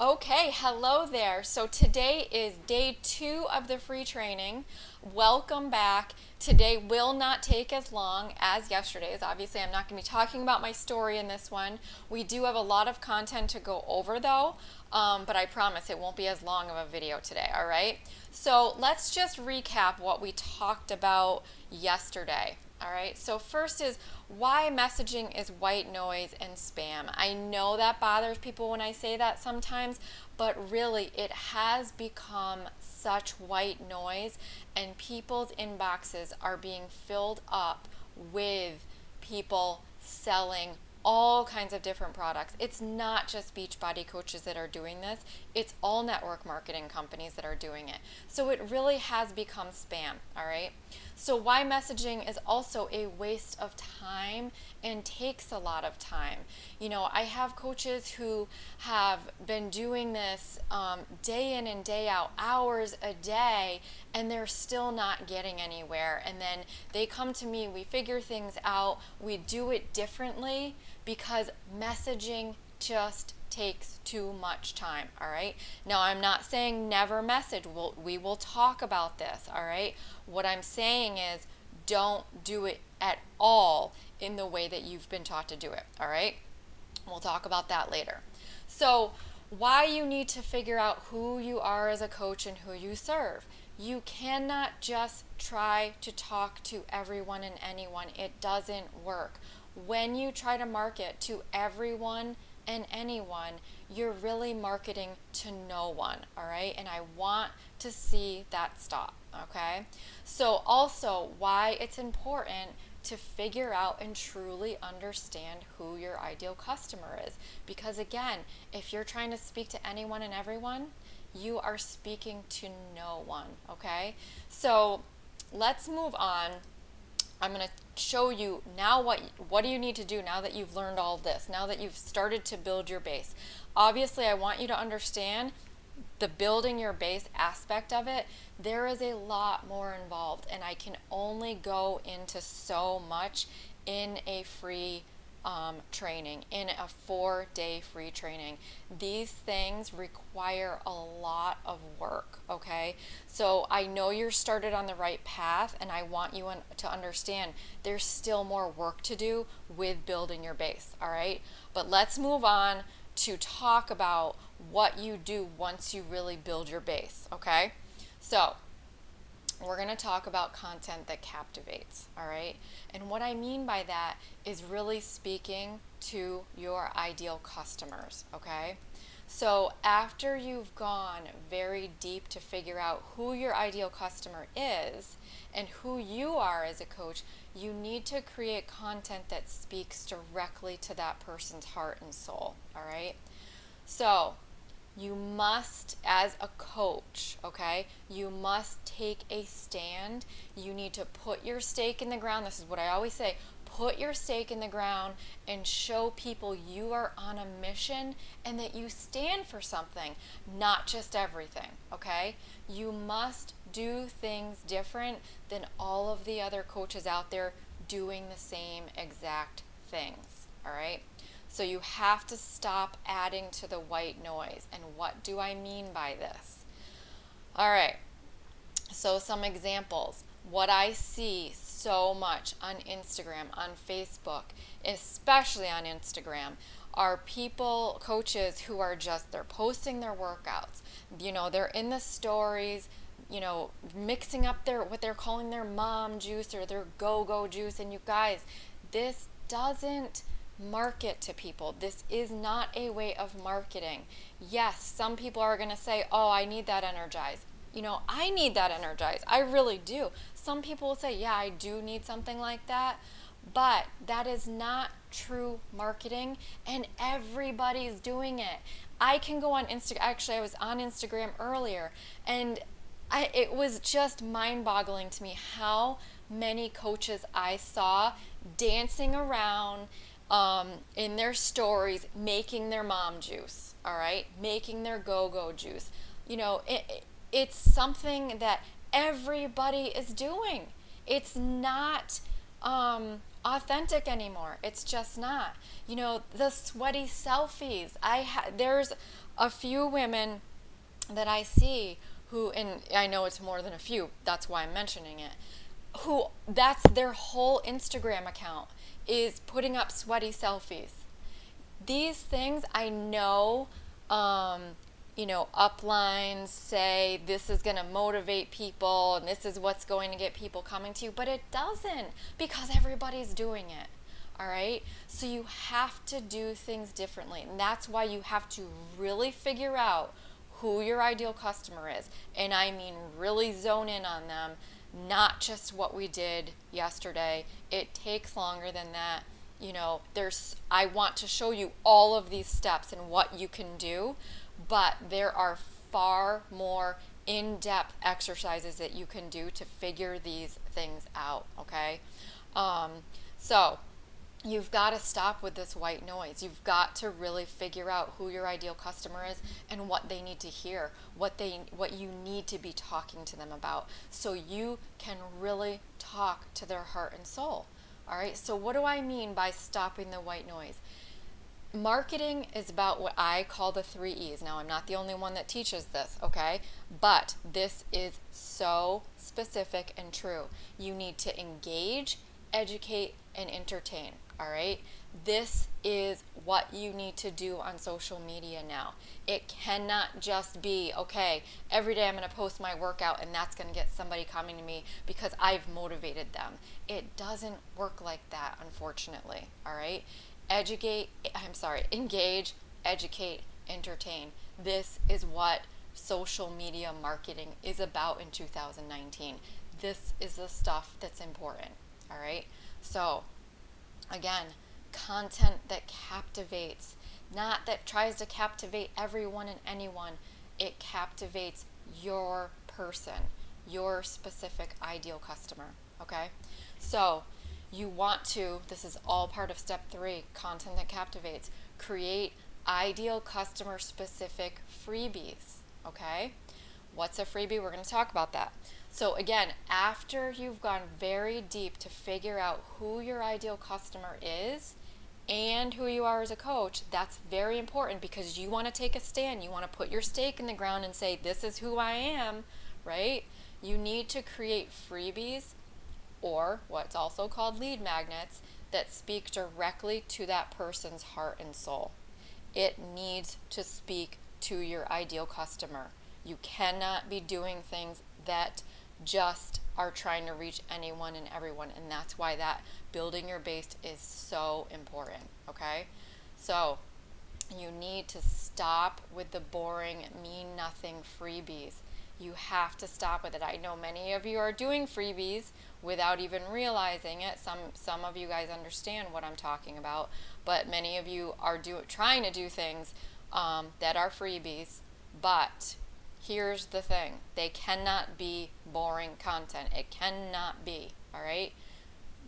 Okay, hello there. So today is day 2 of the free training. Welcome back. Today will not take as long as yesterday's. Obviously, I'm not going to be talking about my story in this one. We do have a lot of content to go over though, but I promise it won't be as long of a video today, all right? So let's just recap what we talked about yesterday. All right, so first is why messaging is white noise and spam. I know that bothers people when I say that sometimes, but really it has become such white noise, and people's inboxes are being filled up with people selling all kinds of different products. It's not just Beachbody coaches that are doing this, it's all network marketing companies that are doing it. So it really has become spam, all right? So why messaging is also a waste of time and takes a lot of time. You know, I have coaches who have been doing this day in and day out, hours a day, and they're still not getting anywhere. And then they come to me, we figure things out, we do it differently because messaging just takes too much time, all right? Now, I'm not saying never message. We will talk about this, all right? What I'm saying is don't do it at all in the way that you've been taught to do it, all right? We'll talk about that later. So, why you need to figure out who you are as a coach and who you serve. You cannot just try to talk to everyone and anyone. It doesn't work. When you try to market to everyone and anyone, you're really marketing to no one, all right? And I want to see that stop, okay? So also why it's important to figure out and truly understand who your ideal customer is. Because again, if you're trying to speak to anyone and everyone, you are speaking to no one, okay? So let's move on. I'm going to show you now what do you need to do now that you've learned all this, now that you've started to build your base. Obviously, I want you to understand the building your base aspect of it. There is a lot more involved, and I can only go into so much in a free training, in a 4-day free training. These things require a lot of work, okay? So I know you're started on the right path, and I want you to understand there's still more work to do with building your base, all right? But let's move on to talk about what you do once you really build your base, okay? So we're going to talk about content that captivates, all right? And what I mean by that is really speaking to your ideal customers, okay? So after you've gone very deep to figure out who your ideal customer is and who you are as a coach, you need to create content that speaks directly to that person's heart and soul, all right? So you must, as a coach, okay, you must take a stand. You need to put your stake in the ground. This is what I always say. Put your stake in the ground and show people you are on a mission and that you stand for something, not just everything, okay? You must do things different than all of the other coaches out there doing the same exact things, all right? So you have to stop adding to the white noise. And what do I mean by this? All right, so some examples. What I see so much on Instagram, on Facebook, especially on Instagram, are people, coaches who are just, they're posting their workouts. You know, they're in the stories, you know, mixing up what they're calling their mom juice or their go-go juice. And you guys, this doesn't market to people. This is not a way of marketing. Yes, some people are going to say, oh, I need that energized. You know, I need that energized. I really do. Some people will say, yeah, I do need something like that. But that is not true marketing, and everybody's doing it. I can go on Instagram. Actually, I was on Instagram earlier, and it was just mind-boggling to me how many coaches I saw dancing around in their stories, making their mom juice, all right, making their go-go juice. You know, it's something that everybody is doing. It's not authentic anymore. It's just not. You know, the sweaty selfies. There's a few women that I see who, and I know it's more than a few, that's why I'm mentioning it, who that's their whole Instagram account is putting up sweaty selfies. These things I know, uplines say this is going to motivate people and this is what's going to get people coming to you, but it doesn't, because everybody's doing it. All right. So you have to do things differently. And that's why you have to really figure out who your ideal customer is. And I mean, really zone in on them, not just what we did yesterday. It takes longer than that. I want to show you all of these steps and what you can do, but there are far more in-depth exercises that you can do to figure these things out, okay? So you've got to stop with this white noise. You've got to really figure out who your ideal customer is and what they need to hear, what you need to be talking to them about, so you can really talk to their heart and soul. All right, so what do I mean by stopping the white noise? Marketing is about what I call the 3 E's. Now, I'm not the only one that teaches this, okay? But this is so specific and true. You need to engage, educate, and entertain, all right? This is what you need to do on social media now. It cannot just be, okay, every day I'm going to post my workout and that's going to get somebody coming to me because I've motivated them. It doesn't work like that, unfortunately, all right? Engage, educate, entertain. This is what social media marketing is about in 2019. This is the stuff that's important, all right? So, again, content that captivates, not that tries to captivate everyone and anyone. It captivates your person, your specific ideal customer, okay? So you want to, this is all part of step 3, content that captivates, create ideal customer specific freebies, okay? What's a freebie? We're going to talk about that. So again, after you've gone very deep to figure out who your ideal customer is and who you are as a coach, that's very important, because you want to take a stand. You want to put your stake in the ground and say, this is who I am, right? You need to create freebies, or what's also called lead magnets, that speak directly to that person's heart and soul. It needs to speak to your ideal customer. You cannot be doing things that just are trying to reach anyone and everyone, and that's why that building your base is so important, okay? So you need to stop with the boring, mean nothing freebies. You have to stop with it. I know many of you are doing freebies without even realizing it. Some of you guys understand what I'm talking about, but many of you are trying to do things that are freebies. But here's the thing: they cannot be boring content. It cannot be. All right.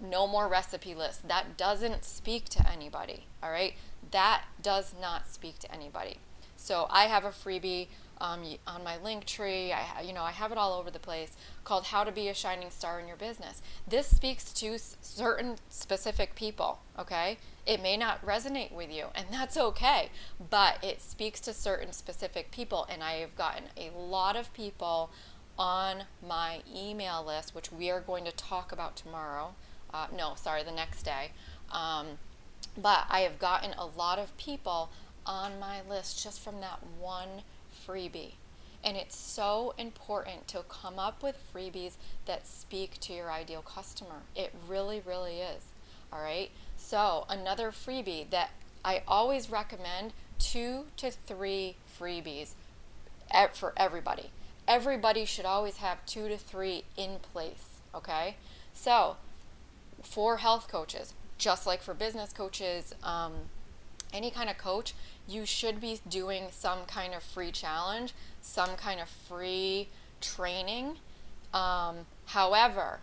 No more recipe lists. That doesn't speak to anybody. All right. That does not speak to anybody. So I have a freebie on my link tree. I have it all over the place, called How to Be a Shining Star in Your Business. This speaks to certain specific people, okay? It may not resonate with you, and that's okay, but it speaks to certain specific people, and I have gotten a lot of people on my email list, which we are going to talk about tomorrow. The next day. But I have gotten a lot of people on my list just from that one freebie. And it's so important to come up with freebies that speak to your ideal customer. It really, really is. All right. So another freebie that I always recommend, 2 to 3 freebies for everybody. Everybody should always have 2 to 3 in place. Okay. So for health coaches, just like for business coaches, any kind of coach, you should be doing some kind of free challenge, some kind of free training. However,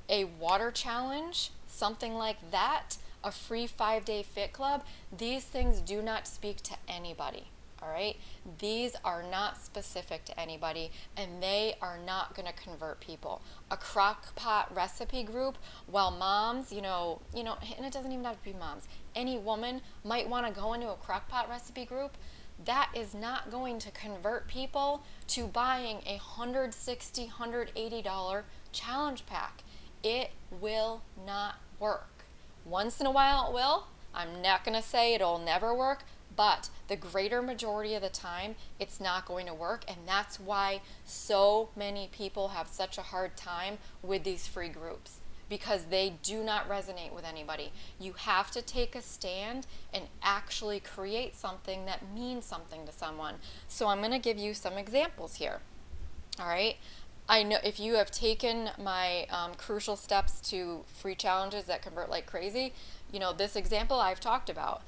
a water challenge, something like that, a free 5-day fit club, these things do not speak to anybody. All right, these are not specific to anybody, and they are not going to convert people. A crock pot recipe group, while moms, and it doesn't even have to be moms, any woman might want to go into a crock pot recipe group. That is not going to convert people to buying a $160, $180 challenge pack. It will not work. Once in a while it will. I'm not going to say it'll never work, but the greater majority of the time, it's not going to work, and that's why so many people have such a hard time with these free groups, because they do not resonate with anybody. You have to take a stand and actually create something that means something to someone. So I'm going to give you some examples here. All right. I know if you have taken my crucial steps to free challenges that convert like crazy, this example I've talked about.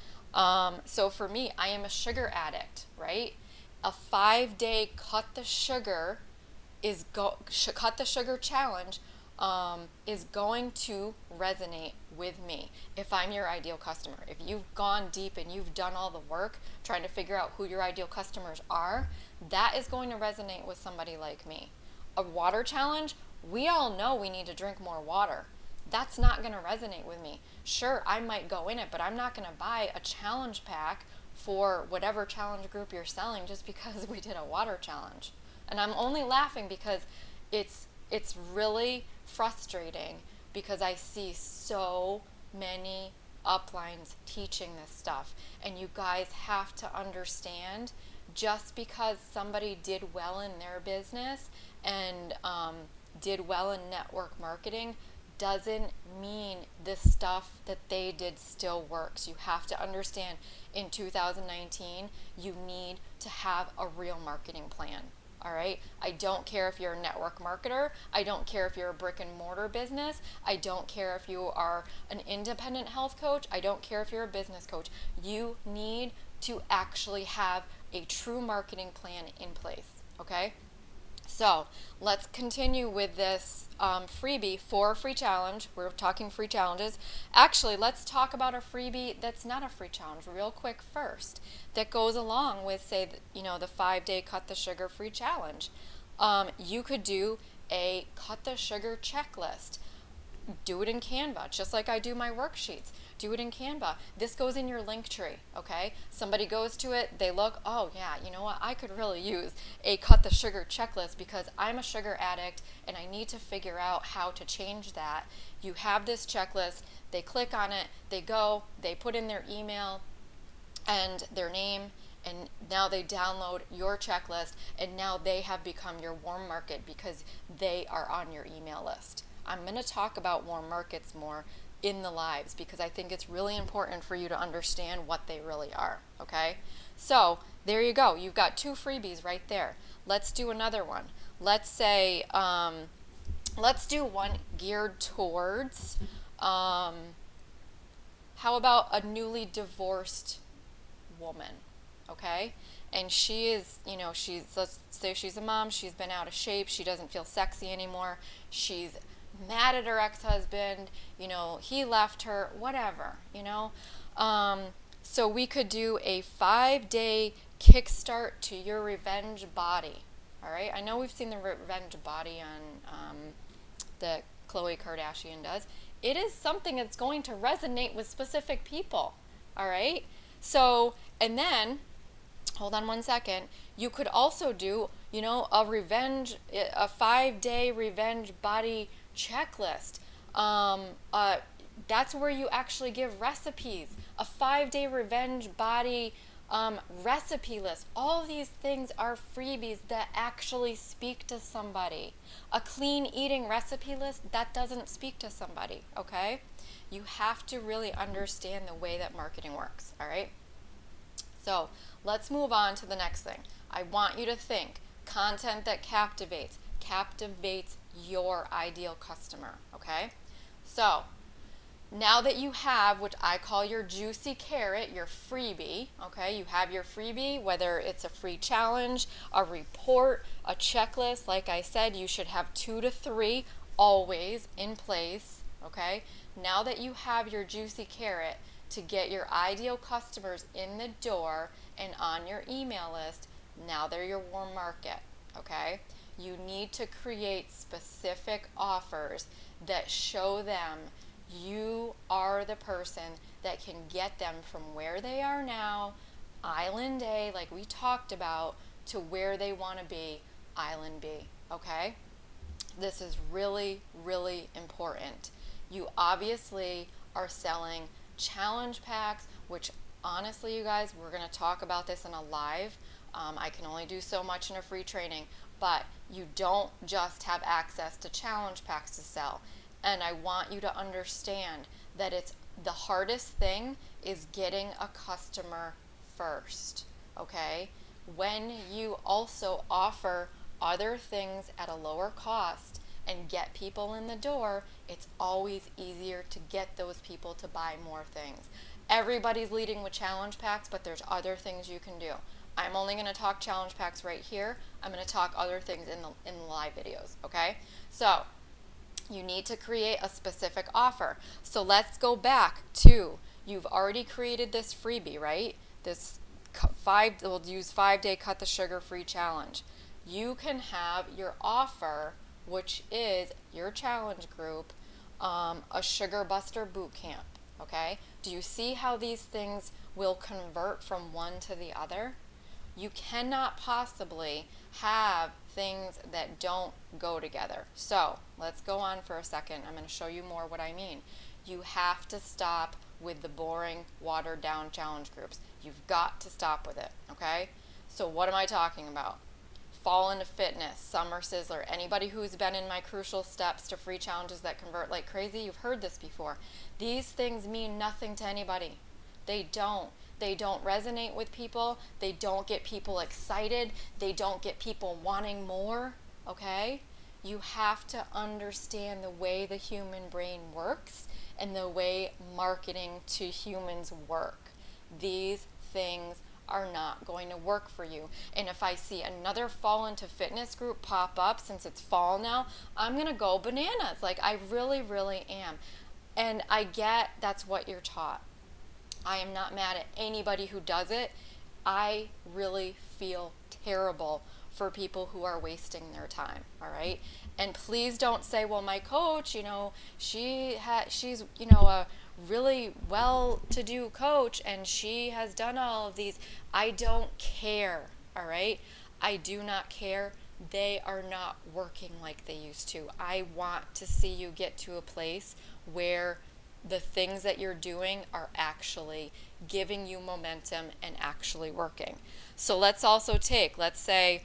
So for me, I am a sugar addict, right? A 5-day cut the sugar challenge is going to resonate with me if I'm your ideal customer. If you've gone deep and you've done all the work trying to figure out who your ideal customers are, that is going to resonate with somebody like me. A water challenge, we all know we need to drink more water. That's not going to resonate with me. Sure, I might go in it, but I'm not going to buy a challenge pack for whatever challenge group you're selling just because we did a water challenge. And I'm only laughing because it's really frustrating, because I see so many uplines teaching this stuff. And you guys have to understand, just because somebody did well in their business and did well in network marketing doesn't mean the stuff that they did still works. You have to understand, in 2019, you need to have a real marketing plan. All right. I don't care if you're a network marketer. I don't care if you're a brick and mortar business. I don't care if you are an independent health coach. I don't care if you're a business coach. You need to actually have a true marketing plan in place. Okay. So let's continue with this freebie for a free challenge. We're talking free challenges. Actually, let's talk about a freebie that's not a free challenge real quick first, that goes along with, say, the 5-day cut the sugar free challenge. You could do a cut the sugar checklist. Do it in Canva, just like I do my worksheets. Do it in Canva. This goes in your link tree, okay? Somebody goes to it, they look, oh yeah, you know what? I could really use a cut the sugar checklist because I'm a sugar addict and I need to figure out how to change that. You have this checklist, they click on it, they go, they put in their email and their name, and now they download your checklist, and now they have become your warm market because they are on your email list. I'm going to talk about warm markets more in the lives because I think it's really important for you to understand what they really are, okay? So there you go. You've got 2 freebies right there. Let's do another one. Let's say, let's do one geared towards, how about a newly divorced woman, okay? And she is, let's say she's a mom, she's been out of shape, she doesn't feel sexy anymore, she's mad at her ex-husband, he left her, whatever, so we could do a 5-day kickstart to your revenge body. All right, I know we've seen the revenge body on that Khloe Kardashian does. It is something that's going to resonate with specific people. All right, so, and then hold on one second, you could also do a 5-day revenge body checklist. That's where you actually give recipes. A 5-day revenge body recipe list. All of these things are freebies that actually speak to somebody. A clean eating recipe list, that doesn't speak to somebody, okay? You have to really understand the way that marketing works, all right? So let's move on to the next thing. I want you to think content that captivates your ideal customer, okay? So now that you have what I call your juicy carrot, your freebie, okay? You have your freebie, whether it's a free challenge, a report, a checklist. Like I said, you should have 2 to 3 always in place, okay? Now that you have your juicy carrot to get your ideal customers in the door and on your email list, now they're your warm market, okay? You need to create specific offers that show them you are the person that can get them from where they are now, Island A, like we talked about, to where they want to be, Island B, okay? This is really, really important. You obviously are selling challenge packs, which honestly, you guys, we're going to talk about this in a live. I can only do so much in a free training, but you don't just have access to challenge packs to sell. And I want you to understand that it's the hardest thing is getting a customer first, okay? When you also offer other things at a lower cost and get people in the door, it's always easier to get those people to buy more things. Everybody's leading with challenge packs, but there's other things you can do. I'm only going to talk challenge packs right here. I'm going to talk other things in the live videos, okay? So you need to create a specific offer. So let's go back to, you've already created this freebie, right? This we'll use 5-day cut the sugar free challenge. You can have your offer, which is your challenge group, a Sugar Buster boot camp, okay? Do you see how these things will convert from one to the other? You cannot possibly have things that don't go together. So let's go on for a second. I'm going to show you more what I mean. You have to stop with the boring, watered down challenge groups. You've got to stop with it, okay? So what am I talking about? Fall into Fitness, Summer Sizzler, anybody who's been in my crucial steps to free challenges that convert like crazy, you've heard this before. These things mean nothing to anybody. They don't. They don't resonate with people. They don't get people excited. They don't get people wanting more, okay? You have to understand the way the human brain works and the way marketing to humans work. These things are not going to work for you. And if I see another Fall into Fitness group pop up, since it's fall now, I'm going to go bananas. Like, I really, really am. And I get that's what you're taught. I am not mad at anybody who does it. I really feel terrible for people who are wasting their time, all right? And please don't say, well, my coach, she's, a really well-to-do coach and she has done all of these. I don't care, all right? I do not care. They are not working like they used to. I want to see you get to a place where the things that you're doing are actually giving you momentum and actually working. So let's say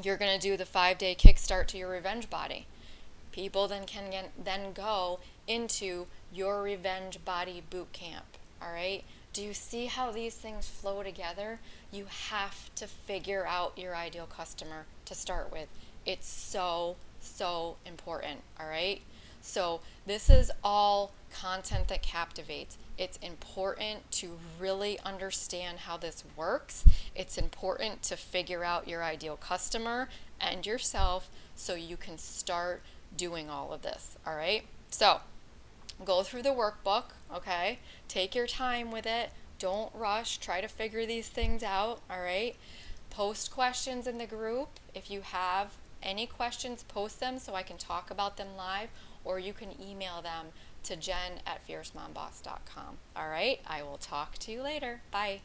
you're going to do the 5-day kickstart to your revenge body. People then can then go into your revenge body boot camp, all right? Do you see how these things flow together? You have to figure out your ideal customer to start with. It's so, so important, all right? So this is all content that captivates. It's important to really understand how this works. It's important to figure out your ideal customer and yourself so you can start doing all of this, all right? So go through the workbook, okay? Take your time with it. Don't rush. Try to figure these things out, all right? Post questions in the group. If you have any questions, post them so I can talk about them live, or you can email them to jen@fiercemomboss.com. All right? I will talk to you later. Bye.